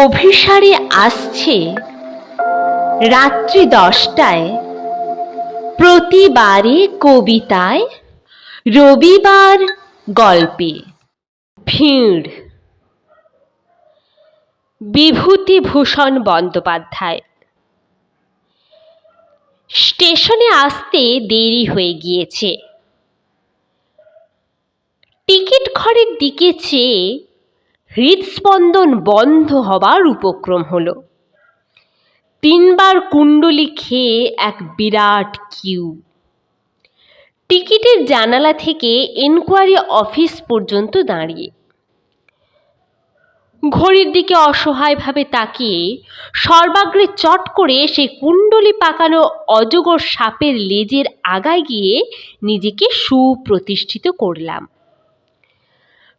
অভিসারে আসছে রাত্রি 10টায়, প্রতিবারে কবিতায়, রবিবার গল্পে। ভিড়। বিভূতিভূষণ বন্দ্যোপাধ্যায়। স্টেশনে আসতে দেরি হয়ে গিয়েছে। টিকিট ঘরের দিকে চেয়ে হৃদস্পন্দন বন্ধ হবার উপক্রম হলো। 3বার কুণ্ডলি খেয়ে এক বিরাট কিউ। টিকিটের জানালা থেকে এনকোয়ারি অফিস পর্যন্ত দাঁড়িয়ে। ঘড়ির দিকে অসহায়ভাবে তাকিয়ে সর্বাগ্রে চট করে সেই কুণ্ডলি পাকানো অজগর সাপের লেজের আগায় গিয়ে নিজেকে সুপ্রতিষ্ঠিত করলাম,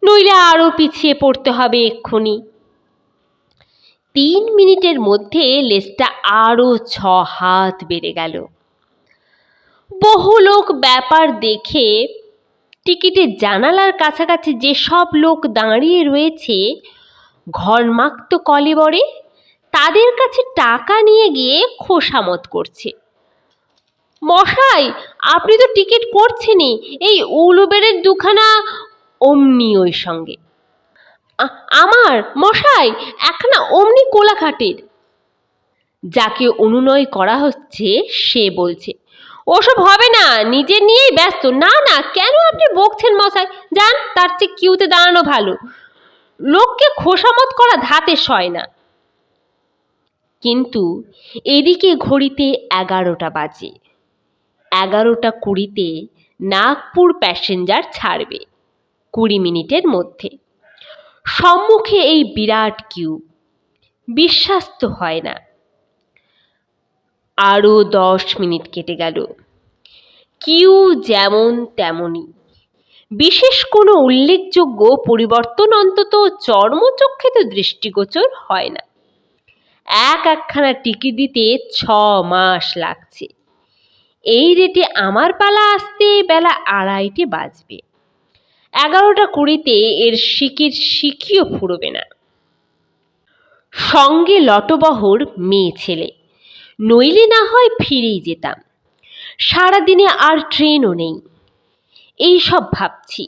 নইলে আরো পিছিয়ে পড়তে হবে এক্ষুনি। 3 মিনিটের মধ্যে লেজটা আরো 6 হাত বেড়ে গেল। বহু লোক ব্যাপার দেখে টিকিটের জানালার কাছাকাছি যেসব লোক দাঁড়িয়ে রয়েছে ঘর্মাক্ত কলেবরে, তাদের কাছে টাকা নিয়ে গিয়ে খোসামত করছে। মশাই, আপনি তো টিকিট করছেনই, এই উলুবেড়ের দুখানা। অমনি ওই সঙ্গে, আমার মশাই একখানা অমনি কোলাঘাটের। যাকে অনুনয় করা হচ্ছে সে বলছে, ওসব হবে না, নিজের নিয়েই ব্যস্ত। না না, কেন আপনি বকছেন মশাই, যান, তার চেয়ে কিউতে দাঁড়ানো ভালো। লোককে খোসামত করা ধাতে সয় না। কিন্তু এদিকে ঘড়িতে 11টা বাজে। 11টা 20-তে নাগপুর প্যাসেঞ্জার ছাড়বে, 20 মিনিটের মধ্যে। সম্মুখে এই বিরাট কিউ, বিশ্বাস তো হয় না। আরো 10 মিনিট কেটে গেল। কিউ যেমন তেমনই, বিশেষ কোনো উল্লেখযোগ্য পরিবর্তন অন্তত চর্মচক্ষে তো দৃষ্টিগোচর হয় না। একখানা টিকিট দিতে 6 মাস লাগছে। এই রেটে আমার পালা আসতে বেলা 2:30 বাজবে। 11টা 20-তে এর শিখিও ফুরবে না। সঙ্গে লটবহর মেয়ে ছেলে, নইলে না হয় ফিরেই যেতাম। সারাদিনে আর ট্রেনও নেই। এই সব ভাবছি,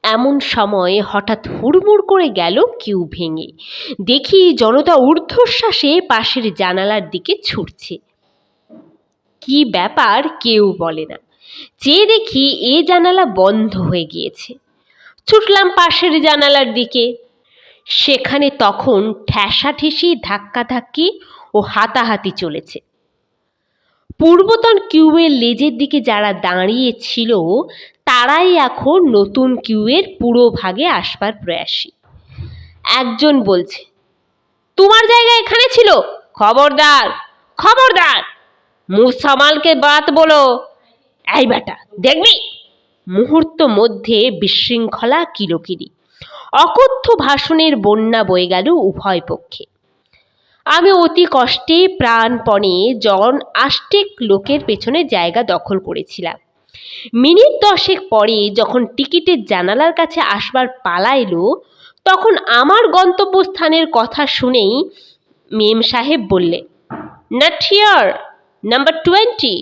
এমন সময় হঠাৎ হুড়মুড় করে গেল কিউ ভেঙে। দেখি জনতা ঊর্ধ্বশ্বাসে পাশের জানালার দিকে ছুটছে। কি ব্যাপার কেউ বলে না। চেয়ে দেখি এ জানালা বন্ধ হয়ে গিয়েছে। ছুটলাম পাশের জানালার দিকে। সেখানে তখন ঠেসাঠেসি, ধাক্কাধাক্কি ও হাতাহাতি চলেছে। পূর্বতন কিউয়ের লেজের দিকে যারা দাঁড়িয়ে ছিল তারাই এখন নতুন কিউয়ের পুরো ভাগে আসবার প্রয়াসী। একজন বলছে, তোমার জায়গা এখানে ছিল, খবরদার খবরদার, মুখ সামালকে বাত বলো। এই বেটা, দেখবি। মুহূর্ত মধ্যে বিশৃঙ্খলা, কিরকিরি, অকথ্য ভাষণের বন্যা বয়ে গেল উভয় পক্ষে। আমি অতি কষ্টে প্রাণপণে জন 8 লোকের পেছনে জায়গা দখল করেছিলাম। মিনিট 10 পরে যখন টিকিটের জানালার কাছে আসবার পালা এলো, তখন আমার গন্তব্যস্থানের কথা শুনেই মেম সাহেব বললে, নট হিয়ার, নাম্বার 20।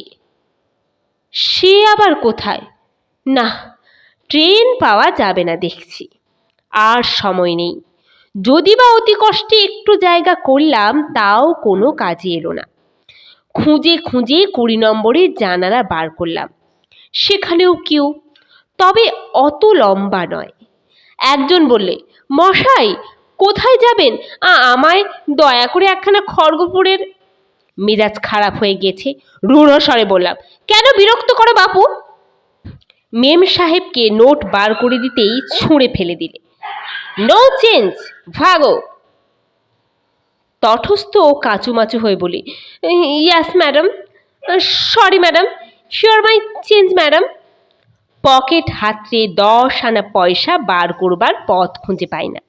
সে আবার কোথায়? না, ট্রেন পাওয়া যাবে না দেখছি। আর সময় নেই। যদি বা অতি কষ্টে একটু জায়গা করলাম, তাও কোনো কাজে এলো না। খুঁজে খুঁজে 20 নম্বরের জানালা বার করলাম। সেখানেও কিউ, তবে অত লম্বা নয়। একজন বললে, মশাই কোথায় যাবেন, আমায় দয়া করে একখানা খড়গপুরের। মেজাজ খারাপ হয়ে গেছে, রূঢ় স্বরে বললাম, কেন বিরক্ত করো বাপু? মেম সাহেবকে নোট বার করে দিতেই ছুঁড়ে ফেলে দিলে, নো চেঞ্জ, ভাগো। তটস্থ ও কাঁচুমাচু হয়ে বলি, ইয়াস ম্যাডাম, সরি ম্যাডাম, শিওর মাই চেঞ্জ ম্যাডাম। পকেট হাতড়ে 10 আনা পয়সা বার করবার পথ খুঁজে পাই না।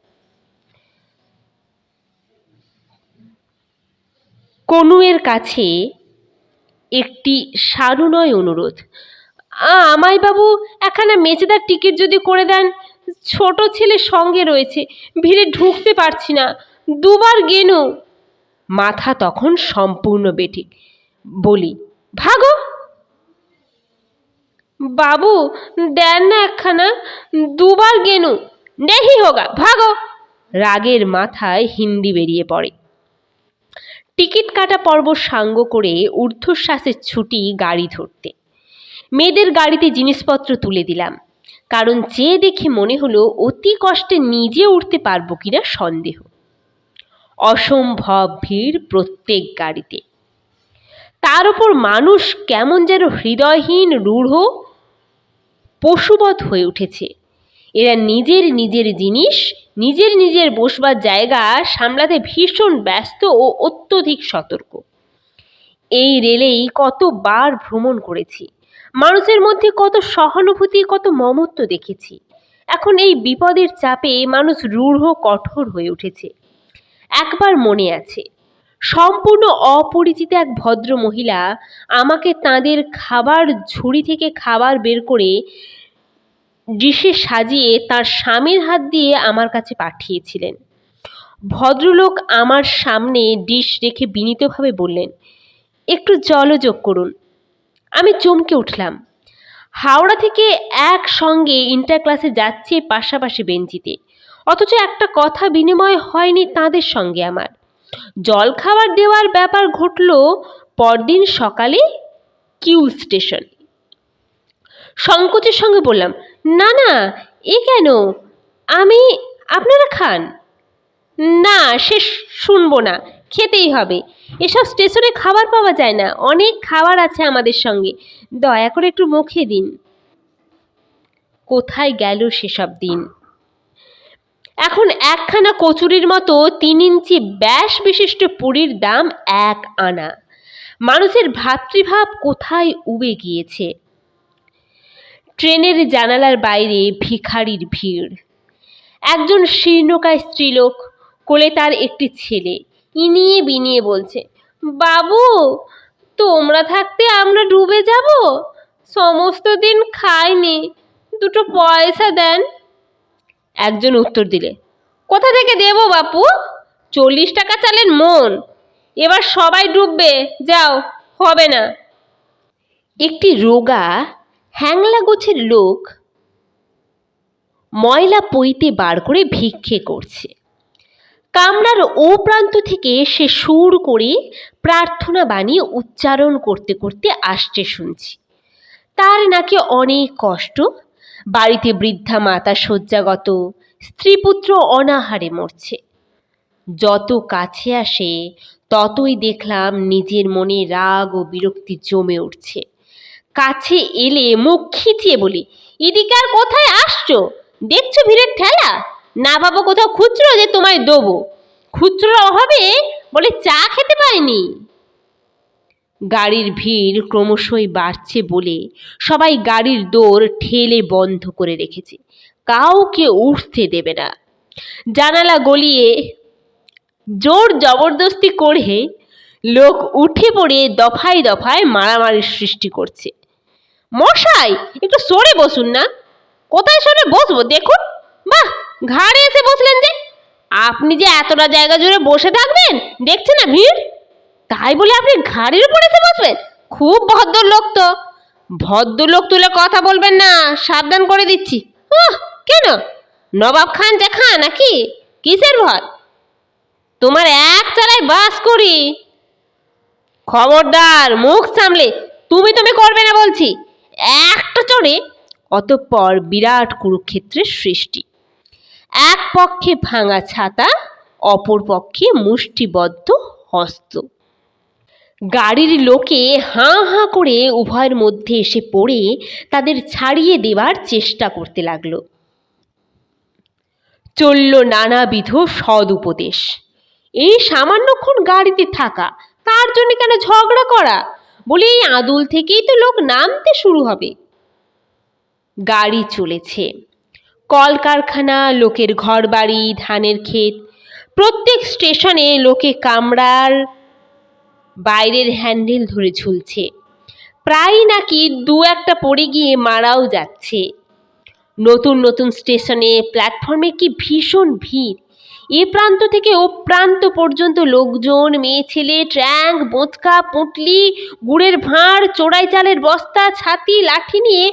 কনুয়ের কাছে একটি সানুনয় অনুরোধ, আমায় বাবু একখানা মেচেদার টিকিট যদি করে দেন, ছোট ছেলে সঙ্গে রয়েছে, ভিড়ে ঢুকতে পারছি না, দুবার গেনু। মাথা তখন সম্পূর্ণ বেঠিক। বলি, ভাগো। বাবু দেন না একখানা, দুবার গেনু, নেহি হোগা, ভাগো। রাগের মাথায় হিন্দি বেরিয়ে পড়ে। টিকিট কাটা পর্ব সাঙ্গ করে ঊর্ধ্বশ্বাসে ছুটি গাড়ি ধরতে। মেয়েদের গাড়িতে জিনিসপত্র তুলে দিলাম, কারণ চেয়ে দেখে মনে হলো অতি কষ্টে নিজে উঠতে পারবো কিনা সন্দেহ। অসম্ভব ভিড় প্রত্যেক গাড়িতে। তার উপর মানুষ কেমন যেন হৃদয়হীন, রূঢ়, পশুবৎ হয়ে উঠেছে। এরা নিজের নিজের জিনিস, নিজের নিজের বসবার জায়গা সামলাতে ভীষণ ব্যস্ত ও অত্যধিক সতর্ক। এই রেলেই কতবার ভ্রমণ করেছি, মানুষের মধ্যে কত সহানুভূতি, কত মমত্ব দেখেছি। এখন এই বিপদের চাপে মানুষ রূঢ়, কঠোর হয়ে উঠেছে। একবার মনে আছে, সম্পূর্ণ অপরিচিত এক ভদ্র মহিলা আমাকে তাঁদের খাবার ঝুড়ি থেকে খাবার বের করে ডিশে সাজিয়ে তার স্বামীর হাত দিয়ে আমার কাছে পাঠিয়েছিলেন। ভদ্রলোক আমার সামনে ডিশ রেখে বিনীতভাবে বললেন, একটু জলও যোগ করুন। আমি চমকে উঠলাম। হাওড়া থেকে একসঙ্গে ইন্টার ক্লাসে যাচ্ছে পাশাপাশি বেঞ্চিতে, অথচ একটা কথা বিনিময় হয়নি তাদের সঙ্গে আমার। জলখাবার দেওয়ার ব্যাপার ঘটল পরদিন সকালে কিউ স্টেশন। সংকোচের সঙ্গে বললাম, না না, এ কেন, আপনারা খান। না, সে শুনবো না, খেতেই হবে। এসব স্টেশনে খাবার পাওয়া যায় না, অনেক খাবার আছে আমাদের সঙ্গে, দয়া করে একটু মুখে দিন। কোথায় গেল সেসব দিন? এখন একখানা কচুরির মতো 3 ইঞ্চি ব্যাস বিশিষ্ট পুরীর দাম 1 আনা। মানুষের ভ্রাতৃভাব কোথায় উবে গিয়েছে। ট্রেনের জানালার বাইরে ভিখারির ভিড়। একজন শীর্ণকায় স্ত্রীলোক, কোলে তার একটি ছেলে, ইনিয়ে বিনিয়ে বলছে, বাবু তোমরা থাকতে আমরা ডুবে যাব, সমস্ত দিন খাইনি, 2 পয়সা দেন। একজন উত্তর দিলে, কোথা থেকে দেব বাপু, 40 টাকা চালেন মন, এবার সবাই ডুববে, যাও, হবে না। একটি রোগা হ্যাংলা গোছের লোক ময়লা পইতে বার করে ভিক্ষে করছে। কামরার ও প্রান্ত থেকে সে সুর করে প্রার্থনা বাণী উচ্চারণ করতে করতে আসছে শুনছি। তার নাকি অনেক কষ্ট, বাড়িতে বৃদ্ধা মাতা শয্যাগত, স্ত্রীপুত্র অনাহারে মরছে। যত কাছে আসে ততই দেখলাম নিজের মনে রাগ ও বিরক্তি জমে উঠছে। কাছে এলে মুখ খিচিয়ে বলি, এদিকে আর কোথায় আসছো, দেখছো ভিড়ের ঠেলা, না বাবা কোথাও খুচরো যে তোমায় দেবো, খুচরো অভাবে বলে চা খেতে পাইনি। গাড়ির ভিড় ক্রমশই বাড়ছে বলে সবাই গাড়ির দোর ঠেলে বন্ধ করে রেখেছে, কাউকে উঠতে দেবে না। জানালা গলিয়ে জোর জবরদস্তি করে লোক উঠে পড়ে দফায় দফায় মারামারির সৃষ্টি করছে। মশাই একটু সরে বসুন না। কোথায় সরে বসবো দেখুন, বাহ, ঘাড়ে এসে বসলেন যে, আপনি যে এতটা জায়গা জুড়ে বসে থাকবেন দেখছেন না ভিড়, তাই বলে আপনি ঘাড়ের উপর এসে বসবেন? খুব ভদ্রলোক তো। ভদ্রলোক তুলে কথা বলবেন না, সাবধান করে দিচ্ছি। কেন, নবাব খান যে খান নাকি, কিসের ভয়? তোমার এক চালায় বাস করি। খবরদার, মুখ সামলে তুমি করবে না বলছি, একটা চড়ে। অতঃপর বিরাট কুরুক্ষেত্রের সৃষ্টি। এক পক্ষে ভাঙা ছাতা, অপর পক্ষে মুষ্টিবদ্ধ হস্ত। গাড়ির লোকে হাঁ হাঁ করে উভয়ের মধ্যে এসে পড়ে তাদের ছাড়িয়ে দেবার চেষ্টা করতে লাগলো। চলল নানাবিধ সদ উপদেশ। এই সামান্যক্ষণ গাড়িতে থাকা, তার জন্য কেন ঝগড়া করা, বলে এই আদুল থেকেই তো লোক নামতে শুরু হবে। গাড়ি চলেছে, কলকারখানা, লোকের ঘরবাড়ি, ধানের ক্ষেত, প্রত্যেক স্টেশনে লোকে কামরার বাইরের হ্যান্ডেল ধরে ঝুলছে, প্রায় নাকি 2-1টা পড়ে গিয়ে মারাও যাচ্ছে। নতুন নতুন স্টেশনে, প্ল্যাটফর্মে কি ভীষণ ভিড়। এ প্রান্ত থেকে ও প্রান্ত পর্যন্ত লোকজন, মেয়ে ছেলে, ট্র্যাঙ্ক, বোঁচকা, পুঁটলি, গুড়ের ভাঁড়, চোরাই চালের বস্তা, ছাতি, লাঠি নিয়ে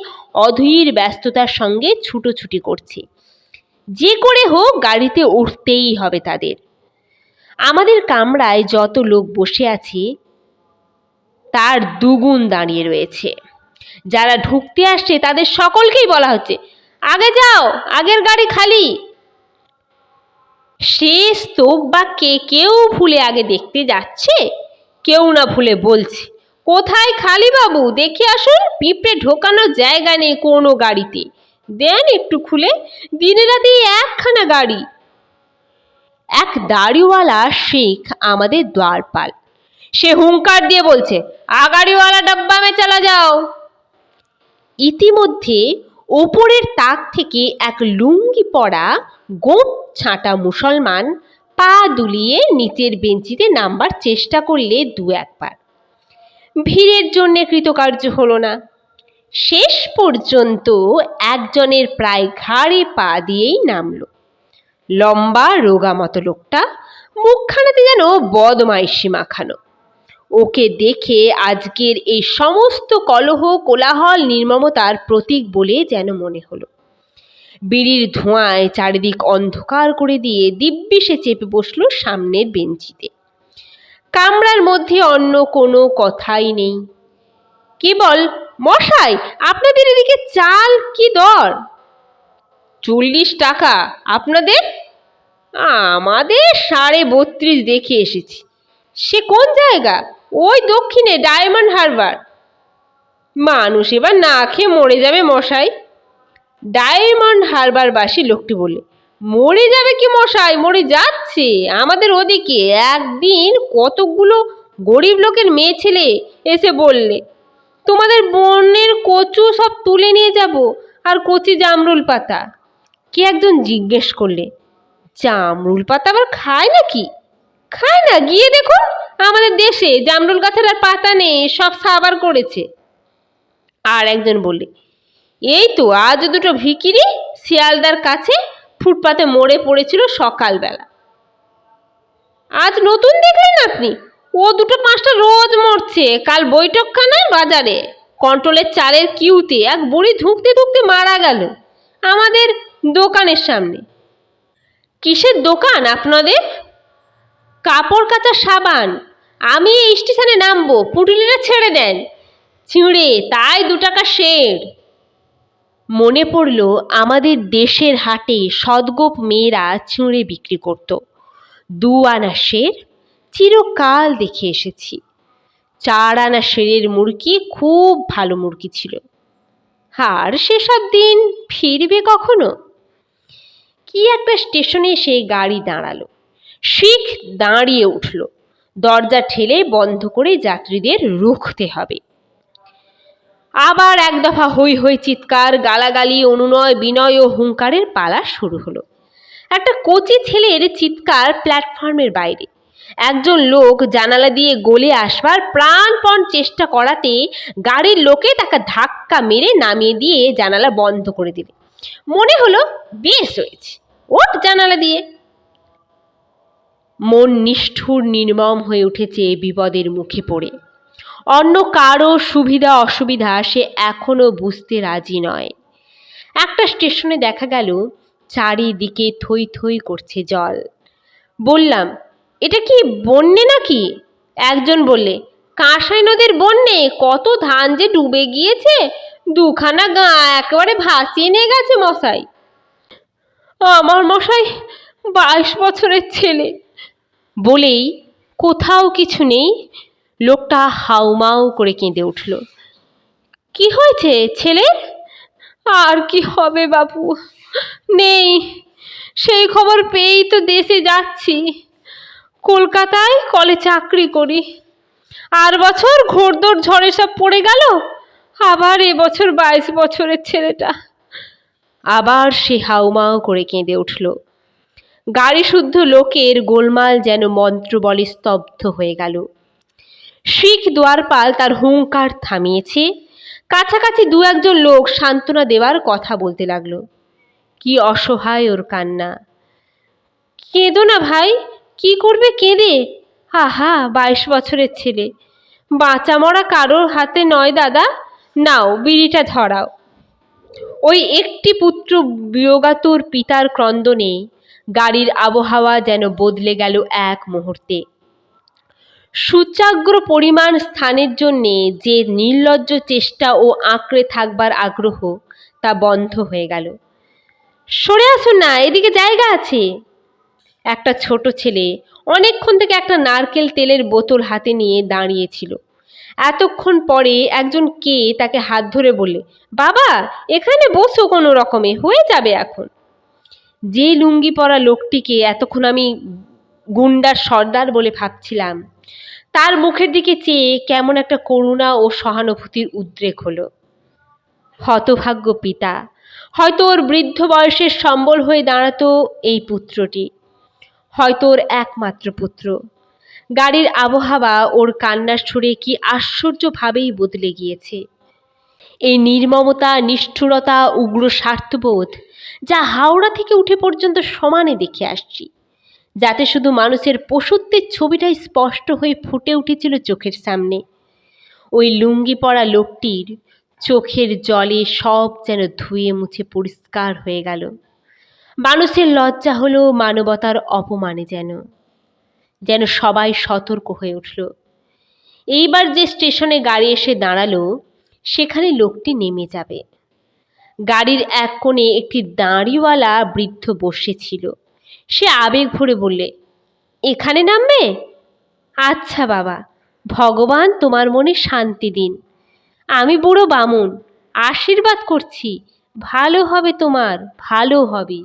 অধীর ব্যস্ততার সঙ্গে ছুটোছুটি করছে। যে করে হোক গাড়িতে উঠতেই হবে তাদের। আমাদের কামরায় যত লোক বসে আছে তার দুগুণ দাঁড়িয়ে রয়েছে। যারা ঢুকতে আসছে তাদের সকলকেই বলা হচ্ছে, আগে যাও, আগের গাড়ি খালি। শেষ স্তোক বা কেউ ভুলে আগে দেখতে যাচ্ছে, কেউ না ভুলে বলছে, কোথায় খালি বাবু, দেখে আসুন, পিঁপড়ে ঢোকানোর জায়গা নেই কোনো গাড়িতে, দেন একটু খুলে, দিনে রাতে একখানা গাড়ি। এক দাড়িওয়ালা শেখ আমাদের দ্বারপাল, সে হুঙ্কার দিয়ে বলছে, আগাড়িওয়ালা ডাব্বা মে চালা যাও। ইতিমধ্যে ওপরের তাক থেকে এক লুঙ্গি পরা গোঁফ ছাঁটা মুসলমান পা দুলিয়ে নিচের বেঞ্চিতে নামবার চেষ্টা করলে দু একবার। ভিড়ের জন্যে কৃতকার্য হলো না। শেষ পর্যন্ত একজনের প্রায় ঘাড়ে পা দিয়েই নামল। লম্বা রোগা মতো লোকটা, মুখখানাতে যেন বদমাইশি মাখানো। ওকে দেখে আজকের এই সমস্ত কলহ, কোলাহল নির্মমতার প্রতীক বলে যেন মনে হলো। বিড়ির ধোঁয়ায় চারিদিক অন্ধকার করে দিয়ে দিব্যি সে চেপে বসলো সামনের বেঞ্চিতে। কামরার মধ্যে অন্য কোনো কথাই নেই, কেবল, মশাই, আপনাদের এদিকে চাল কি দর? 40 টাকা। আপনাদের? আমাদের 32.5 দেখে এসেছি। সে কোন জায়গা? ওই দক্ষিণে, ডায়মন্ড হারবার। মানুষ এবার না খেয়ে মরে যাবে মশাই। ডায়মন্ড হারবারবাসী লোকটি বললে, মরে যাবে কি মশাই, মরে যাচ্ছে। আমাদের ওদিকে একদিন কতগুলো গরিব লোকের মেয়ে ছেলে এসে বললে, তোমাদের বনের কচু সব তুলে নিয়ে যাব, আর কচি জামরুল পাতা। কে একজন জিজ্ঞেস করলে, জামরুল পাতা আবার খায় নাকি? খায় না, গিয়ে দেখুন, আমাদের দেশে জামরুল গাছের আর পাতা নেই, সব সাবার করেছে। আর একজন বললে, এই তো আজ দুটো ভিখিরি শিয়ালদার কাছে ফুটপাতে মরে পড়েছিল সকালবেলা। আজ নতুন দেখলেন আপনি? ও দুটো 5টা রোজ মরছে। কাল বৈঠকখানায় বাজারে কন্ট্রোলের চালের কিউতে এক বুড়ি ধুঁকতে ধুঁকতে মারা গেল আমাদের দোকানের সামনে। কিসের দোকান আপনাদের? কাপড় কাচার সাবান। আমি এই স্টেশনে নামবো, পুটুলিরা ছেড়ে দেন। ছিঁড়ে তাই 2 টাকা শের। মনে পড়ল আমাদের দেশের হাটে সদগোপ মেয়েরা ছিঁড়ে বিক্রি করত। 2 আনা শের চিরকাল দেখে এসেছি। 4 আনা শেরের মুরগি খুব ভালো মুরগি ছিল। আর সেসব দিন ফিরবে কখনো? কি একটা স্টেশনে এসে গাড়ি দাঁড়ালো। শিখ দাঁড়িয়ে উঠল। দরজা ঠেলে বন্ধ করে যাত্রীদের রুখতে হবে। আবার এক দফা হই হই চিৎকার, গালাগালি, অনুনয় বিনয় ও হুঙ্কারের পালা শুরু হলো। একটা কচি ছেলের চিৎকার প্ল্যাটফর্মের বাইরে। একজন লোক জানালা দিয়ে গলে আসবার প্রাণপণ চেষ্টা করাতে গাড়ির লোকে তাকে ধাক্কা মেরে নামিয়ে দিয়ে জানালা বন্ধ করে দিলে। মনে হলো, বেশ হয়েছে, ওঠ জানালা দিয়ে। মন নিষ্ঠুর নির্মম হয়ে উঠেছে বিপদের মুখে পড়ে। অন্য কারো সুবিধা অসুবিধা সে এখনো বুঝতে রাজি নয়। একটা স্টেশনে দেখা গেল চারিদিকে থই থই করছে জল। বললাম, এটা কি বন্যে নাকি? একজন বললে, কাঁসাই নদীর বন্যে কত ধান যে ডুবে গিয়েছে, 2খানা গাঁ একেবারে ভাসিয়ে নিয়ে গেছে মশাই। আমার মশাই 22 বছরের ছেলে। বলেই কোথাও কিছু নেই, লোকটা হাউমাউ করে কেঁদে উঠল। কি হয়েছে ছেলের? আর কি হবে বাবু, নেই। সেই খবর পেয়েই তো দেশে যাচ্ছি। কলকাতায় কলে চাকরি করি। আর বছর ঘোড়দৌড় ঝড়ে সব পড়ে গেল। আবার এবছর 22 বছরের ছেলেটা। আবার সে হাউমাউ করে কেঁদে উঠল। গাড়ি শুদ্ধ লোকের গোলমাল যেন মন্ত্র বলে স্তব্ধ হয়ে গেল। শিখ দ্বারপাল তার হুঙ্কার থামিয়েছে। কাছাকাছি 2-1 লোক সান্ত্বনা দেওয়ার কথা বলতে লাগলো। কি অসহায় ওর কান্না, কেঁদো না ভাই, কি করবে কেঁদে? আহা, 22 বছরের ছেলে, বাঁচা মরা কারোর হাতে নয় দাদা। নাও বিড়িটা ধরাও। ওই একটি পুত্র বিয়োগাতুর পিতার ক্রন্দনে গাড়ির আবহাওয়া যেন বদলে গেল এক মুহূর্তে। সূচাগ্র পরিমাণ স্থানের জন্যে যে নির্লজ্জ চেষ্টা ও আঁকড়ে থাকবার আগ্রহ, তা বন্ধ হয়ে গেল। সরে আসুন না, এদিকে জায়গা আছে। একটা ছোট ছেলে অনেকক্ষণ থেকে একটা নারকেল তেলের বোতল হাতে নিয়ে দাঁড়িয়েছিল। এতক্ষণ পরে একজন কে তাকে হাত ধরে বললে, বাবা এখানে বসো, কোনো রকমে হয়ে যাবে এখন। যে লুঙ্গি পরা লোকটিকে এতক্ষণ আমি গুন্ডার সর্দার বলে ভাবছিলাম, তার মুখের দিকে চেয়ে কেমন একটা করুণা ও সহানুভূতির উদ্রেক হলো। হতভাগ্য পিতা, হয়তো ওর বৃদ্ধ বয়সের সম্বল হয়ে দাঁড়াতো এই পুত্রটি, হয়তো ওর একমাত্র পুত্র। গাড়ির আবহাওয়া ওর কান্নার সুরে কি আশ্চর্যভাবেই বদলে গিয়েছে। এই নির্মমতা, নিষ্ঠুরতা, উগ্র স্বার্থবোধ, যা হাওড়া থেকে উঠে পর্যন্ত সমানে দেখে আসছি, যাতে শুধু মানুষের পশুত্বের ছবিটাই স্পষ্ট হয়ে ফুটে উঠেছিল চোখের সামনে। ওই লুঙ্গি পরা লোকটির চোখের জলে সব যেন ধুয়ে মুছে পরিষ্কার হয়ে গেল। মানুষের লজ্জা হলো মানবতার অপমানে, যেন যেন সবাই সতর্ক হয়ে উঠল। এইবার যে স্টেশনে গাড়ি এসে দাঁড়ালো, সেখানে লোকটি নেমে যাবে। গাড়ির এক কোণে একটি দাঁড়িওয়ালা বৃদ্ধ বসেছিল। সে আবেগ ভরে বললে, এখানে নামবে? আচ্ছা বাবা, ভগবান তোমার মনে শান্তি দিন। আমি বুড়ো বামুন, আশীর্বাদ করছি, ভালো হবে তোমার, ভালো হবে।